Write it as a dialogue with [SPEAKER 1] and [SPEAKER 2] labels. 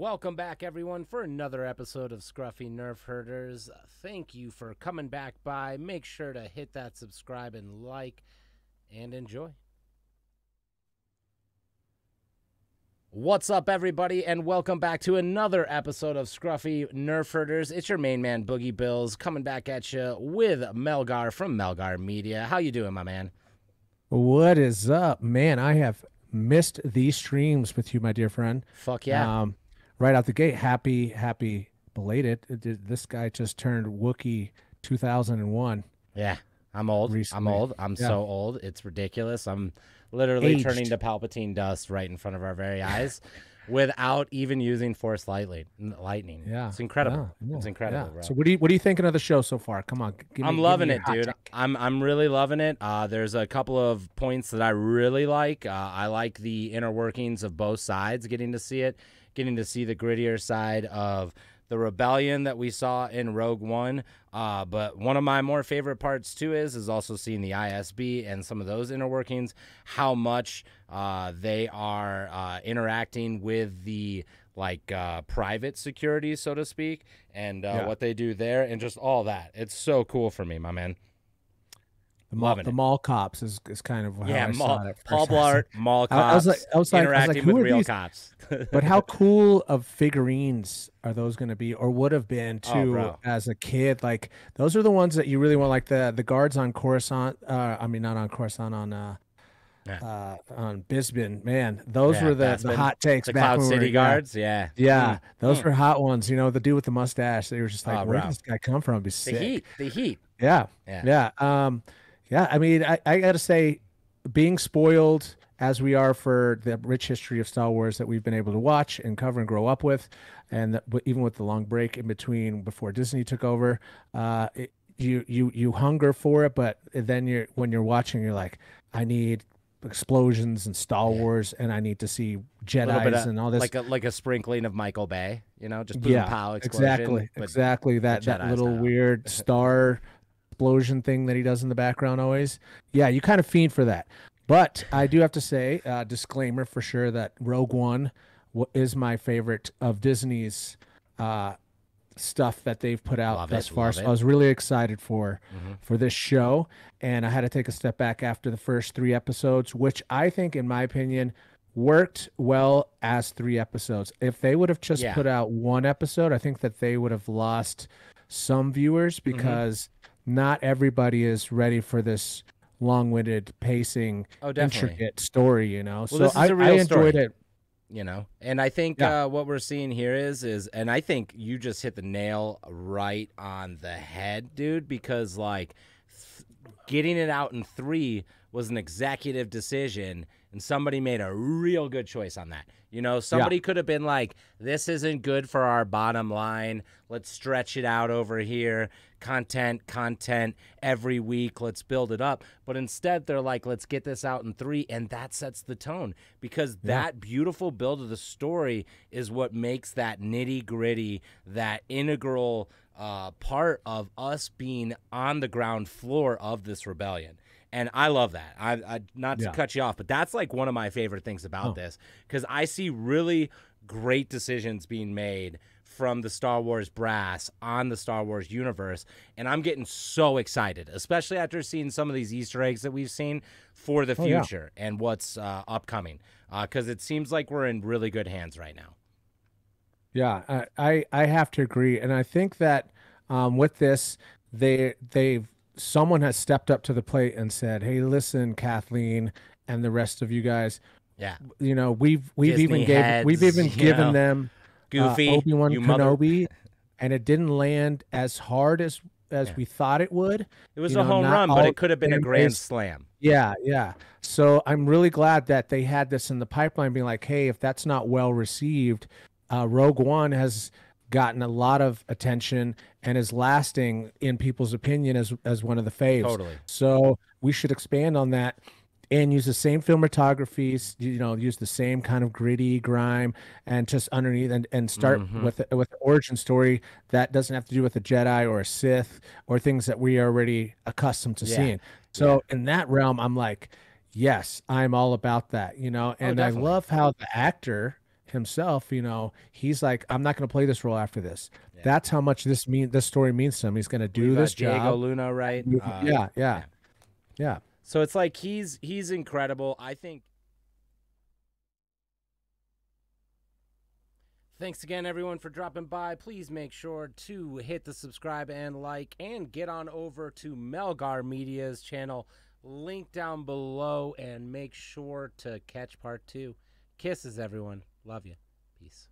[SPEAKER 1] Welcome back, everyone, for another episode of Scruffy Nerf Herders. Thank you for coming back by. Make sure to hit that subscribe and like, and enjoy. What's up, everybody, and welcome back to another episode of Scruffy Nerf Herders. It's your main man, Boogie Bills, coming back at you with Melgar from Melgar Media. How you doing, my man?
[SPEAKER 2] What is up, man? I have missed these streams with you, my dear friend.
[SPEAKER 1] Fuck yeah.
[SPEAKER 2] Right out the gate, happy belated. This guy just turned Wookiee 2001.
[SPEAKER 1] Yeah, I'm old.
[SPEAKER 2] Recently.
[SPEAKER 1] I'm so old. It's ridiculous. I'm literally
[SPEAKER 2] Aged.
[SPEAKER 1] turning to Palpatine dust right in front of our very eyes without even using Force lightning.
[SPEAKER 2] Yeah,
[SPEAKER 1] It's incredible.
[SPEAKER 2] Yeah.
[SPEAKER 1] It's incredible, bro.
[SPEAKER 2] So what are you thinking of the show so far? Come on,
[SPEAKER 1] I'm loving
[SPEAKER 2] give me
[SPEAKER 1] it,
[SPEAKER 2] your hot
[SPEAKER 1] dude.
[SPEAKER 2] take.
[SPEAKER 1] I'm really loving it. There's a couple of points that I really like. I like the inner workings of both sides, getting to see the grittier side of the rebellion that we saw in Rogue One. But one of my more favorite parts too is also seeing the ISB and some of those inner workings, how much they are interacting with the private security, so to speak, and what they do there, and just all that. It's so cool for me, my man.
[SPEAKER 2] The mall cops is kind of how I saw it.
[SPEAKER 1] Paul Blart, mall cops.
[SPEAKER 2] I was like,
[SPEAKER 1] interacting
[SPEAKER 2] who
[SPEAKER 1] with
[SPEAKER 2] are
[SPEAKER 1] real
[SPEAKER 2] these?
[SPEAKER 1] cops.
[SPEAKER 2] But how cool of figurines are those going to be, or would have been too, as a kid? Like, those are the ones that you really want, like the guards on Coruscant. I mean, not on Coruscant, on Bisbin. Man, those were the hot takes.
[SPEAKER 1] The
[SPEAKER 2] back
[SPEAKER 1] Cloud
[SPEAKER 2] when we
[SPEAKER 1] City
[SPEAKER 2] were,
[SPEAKER 1] guards. Yeah.
[SPEAKER 2] Those were hot ones. You know, the dude with the mustache. They were just like, where did this guy come from? It'd be sick.
[SPEAKER 1] The heat.
[SPEAKER 2] Yeah. I mean, I got to say, being spoiled as we are for the rich history of Star Wars that we've been able to watch and cover and grow up with, and even with the long break in between before Disney took over, you hunger for it, but then when you're watching, you're like, I need explosions and Star Wars, and I need to see Jedis and all this,
[SPEAKER 1] like a sprinkling of Michael Bay, just boom, pow, explosion.
[SPEAKER 2] Exactly that little
[SPEAKER 1] style.
[SPEAKER 2] weird star explosion thing that he does in the background always. Yeah, you kind of fiend for that. But I do have to say, disclaimer for sure, that Rogue One is my favorite of Disney's stuff that they've put out thus far. So I was really excited for this show, and I had to take a step back after the first 3 episodes, which I think, in my opinion, worked well as 3 episodes. If they would have just put out 1 episode, I think that they would have lost some viewers, because not everybody is ready for this long-winded pacing, intricate story,
[SPEAKER 1] Well,
[SPEAKER 2] so
[SPEAKER 1] this is a real
[SPEAKER 2] I enjoyed
[SPEAKER 1] story, it. And I think what we're seeing here is, and I think you just hit the nail right on the head, dude, because getting it out in 3 was an executive decision, and somebody made a real good choice on that. Somebody could have been like, this isn't good for our bottom line. Let's stretch it out over here. Content every week. Let's build it up. But instead, they're like, let's get this out in 3. And that sets the tone, because that beautiful build of the story is what makes that nitty gritty, that integral part of us being on the ground floor of this rebellion. And I love that. I not to cut you off, but that's like one of my favorite things about this, because I see really great decisions being made from the Star Wars brass on the Star Wars universe, and I'm getting so excited, especially after seeing some of these Easter eggs that we've seen for the future and what's upcoming, because it seems like we're in really good hands right now.
[SPEAKER 2] Yeah, I have to agree, and I think that with this, someone has stepped up to the plate and said, "Hey, listen, Kathleen, and the rest of you guys. We've even given them
[SPEAKER 1] Goofy,
[SPEAKER 2] Obi-Wan Kenobi, and it didn't land as hard as we thought it would.
[SPEAKER 1] It was a home run, but it could have been a grand slam.
[SPEAKER 2] Yeah. So I'm really glad that they had this in the pipeline, being like, hey, if that's not well received, Rogue One has gotten a lot of attention and is lasting in people's opinion as one of the faves.
[SPEAKER 1] Totally.
[SPEAKER 2] So we should expand on that and use the same filmography, use the same kind of gritty grime, and just underneath and start with the origin story that doesn't have to do with a Jedi or a Sith or things that we are already accustomed to seeing. So in that realm, I'm like, yes, I'm all about that, and I love how the actor himself, he's like, I'm not going to play this role after this. Yeah. That's how much this story means to him. He's going to do this
[SPEAKER 1] Diego
[SPEAKER 2] job.
[SPEAKER 1] Luna, right?
[SPEAKER 2] Yeah.
[SPEAKER 1] So it's like he's incredible. I think. Thanks again, everyone, for dropping by. Please make sure to hit the subscribe and like, and get on over to Melgar Media's channel, link down below, and make sure to catch part 2. Kisses, everyone. Love you. Peace.